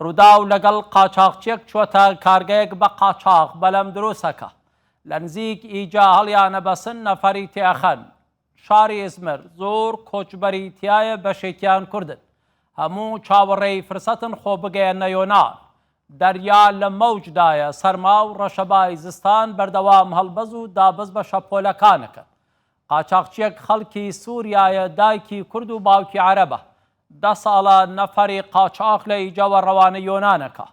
ڕووداو لەگەڵ قاچاقچێک چۆتە کارگەیەک بە قاچاق بەلەم دروستەکە لە نزیک ئیجا هەڵیانە بەسن نەفەری تێخەن. شاری ئیزمر زۆر کۆچبەری تایە بەشێکیان کوردن. هەموو چاوەڕێی فرسەتن خۆ بگەیەنە یۆنان. دەریا لە مەوجدایە سەرما و ڕەشەبای زستان بەردەوام هەڵبەز و دابەز بە شەپۆلەکانەکەن. قاچاقچێک خەڵکی سووریایە دایکی کورد و باوکی عەرەبە. 10 ساڵە نەفەری قاچاق لە ئیجاوە ڕەوانە یۆنانەکە.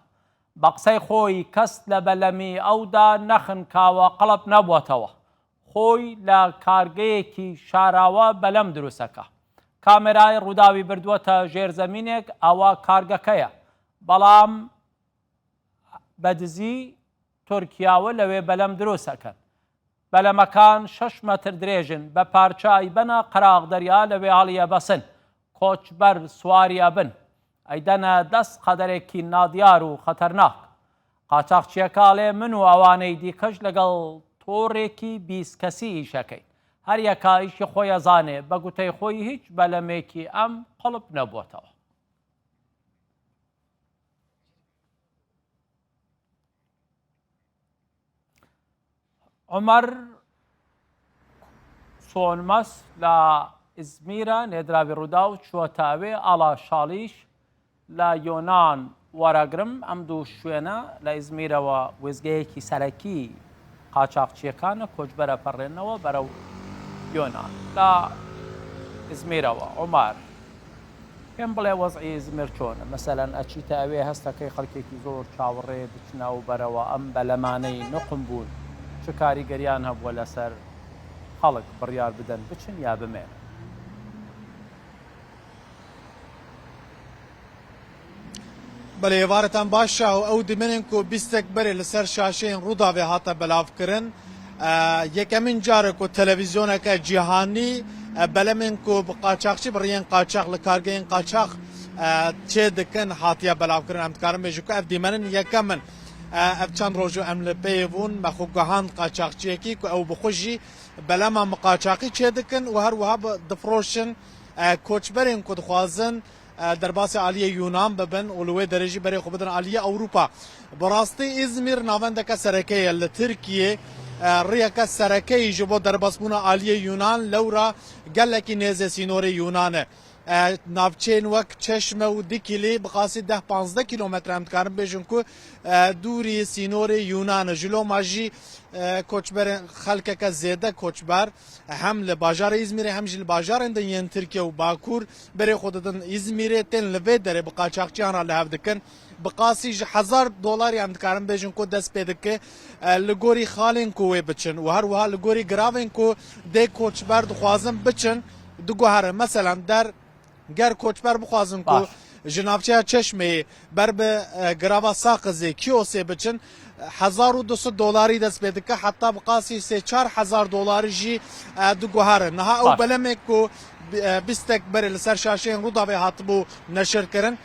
بە قسەی خۆی کەس لە بەلەمی ئەودا نەخنکاوە قەڵەب نەبووەتەوە. خۆی لە کارگەیەکی شاراوە بەلەم دروستەکە. کامێرای ڕووداوی بردووەتە ژێرزەمینێک ئەوە کارگەکەیە. بەڵام بەدزی تورکیاوە لەوێ بەلەم دروستەکەن. بەلەمەکان 6 مەتر درێژن بە پارچای بەنە قەراغ دەریا لەوێ هەڵیە بەسن. کۆچبەر سواریە بن. ئەیدەنە دەست قەدەرێکی نادیار و خەتەرناک. قاچاقچیەکاڵێ من و ئەوانەی دیکەش لەگەڵ تۆڕێکی 20 کەسی ئیشەکەین. هەر یەکا ئیشی خۆی ئەزانێ بە گوتەی خۆی هیچ بەلەمێکی ئەم قەڵب نەبووەتەوە. عمەر سۆنمەس لە ئیزمیرە نێدراوی ڕوودا و چووەتاوێ ئاڵا شاڵیش لە یۆنان وەرەگرم. ئەم دوو شوێنە لە ئیزمیرەوە وێزگەیەکی سەرەکی قاچاقچیەکانە کۆچبەرە پەڕێنەوە بەرەو یۆنان. لە ئیزمیرەوە عومەر پێم بڵێ وەزعی ئیزمیر چۆنە؟ مەسەلەن ئەچیتە ئەوێ هەستەکەی خەڵکێکی زۆر چاوەڕێ بچنە و بەرەوە ئەم بەلەمانەی نقم بوون چ کاریگەریان هەبووە لەسەر خەڵک بڕیار بدەن بچن یا بمێن؟ بەڵێ ێوارەتان باشە و ئەو دمێنن و بیستێک بەرێ لەسەر شاشەیەن ڕووداوێ هاتە بەلاوکردن. یەکەمین جارێک و تەلەڤیزیۆنەکە جیهانی بەلەمێن و قاچاقچی بڕیان قاچاق لە کارگەیەن قاچاق چێ دکن هاتیە بەلاوکردن. ئەم دکارم بێژ و ئەف دیمەنن یەکەمن ئەف چەند ڕۆژ و ئەم لە پێی بوون مەخۆگەهان قاچاقچیەکی و ئەو بخۆژی بەلەمە مقاچاقی چێ دکن و هەروەها دفرۆشن کۆچبەرێن کو دخوازن دەرباسی عالیە یونان ببن و لەوێ دەرەژی بەرێ خۆ بدن عالیە ئەوروپا. بەڕاستی ئیزمیر ناوەندەکە سەرەکەیە لە تورکیە ڕێیەکە سەرەکەی ji بۆ دەربەسبوونە عالیە یونان لەورا گەلێکی نێزە سینۆری یونانە. ناوچێن وەک چەشمە و دیکیلی بقاسی 10-15 کیلۆمەتر ئەم دکارم بێژن کو دووری سینۆری یونانە ژلۆ ماژی کۆچبەر خەڵکەکە زێدە کۆچبەر هەم لە باژارە ئیزمیرە هەمژی لە باژارێندە یەن تورکیە و باکوور بەرێ خۆ دەدن ئیزمیرێ تێن لەوێ دەرێ بە قاچاقچیان را لە هەف دکن. بقاسی $1000 ئەم دکارم بێژن کو دەست پێ دکە لە گۆری خاڵێن کو وێ بچن و هەروەها لە گۆری گراوێن کو دێ کۆچبەر دخوازن بچن دوگوهرە مەسەلەن دەر گەر کۆچبەر بخوازن کو ji navçeya Çeşme'ye ber bi grava Saqizê Kiosê biçin $1200 dest pê dike heta bi qasî $4,000 jî diguherin. Niha ew belemek ku bîstek berê li ser şaşeyên Rûdawê hatibû neşir kirin.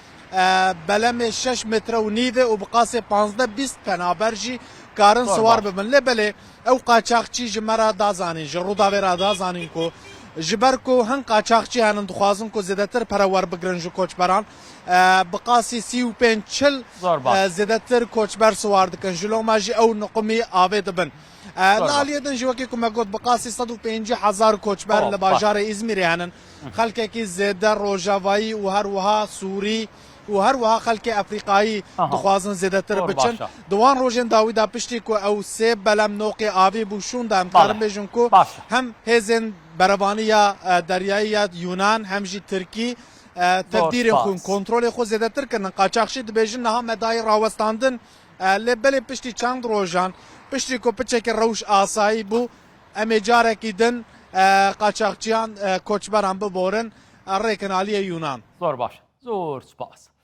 Belemê 6 metre û nîvê û bi qasê 15-20 penaber jî karin siwar bibin. Lê belê ew qaçaxçî ji me re dazanîn ji Rûdawê re dazanîn ku ji ber ku hin qaçaxçî henin dixwazin ku zêdetir pere werbigirin ji koçberan bi qasî 35-40 zêdetir koçber siwar dikin ji loma jî ew niqumî avê dibin. Li aliyê din ji wekî ku me got bi qasî 150,000 koçber li bajarê İzmîrê henin. Xelkekî zêde rojavayî û herwiha Sûrî û herwiha xelkê Efrîqayî dixwazin zêdetir biçin. Di wan rojên dawî da piştî ku ew sê belem noqê avê bû şûn da em karin bêjin ku hem hêzên berevaniya deryayî ya Yunan hem jî Tirkî tevdîrên xwe kontrolê xwe zêdetir kirin. Qaçaxçî dibêjin niha medayê rawestandin lê belê piştî çend rojan piştî ku piçekî rewş asayî bû em ê carekî din qaçaxçiyan koçberan biborin rêkin aliyê Yunan. Zor baş. Zor spas.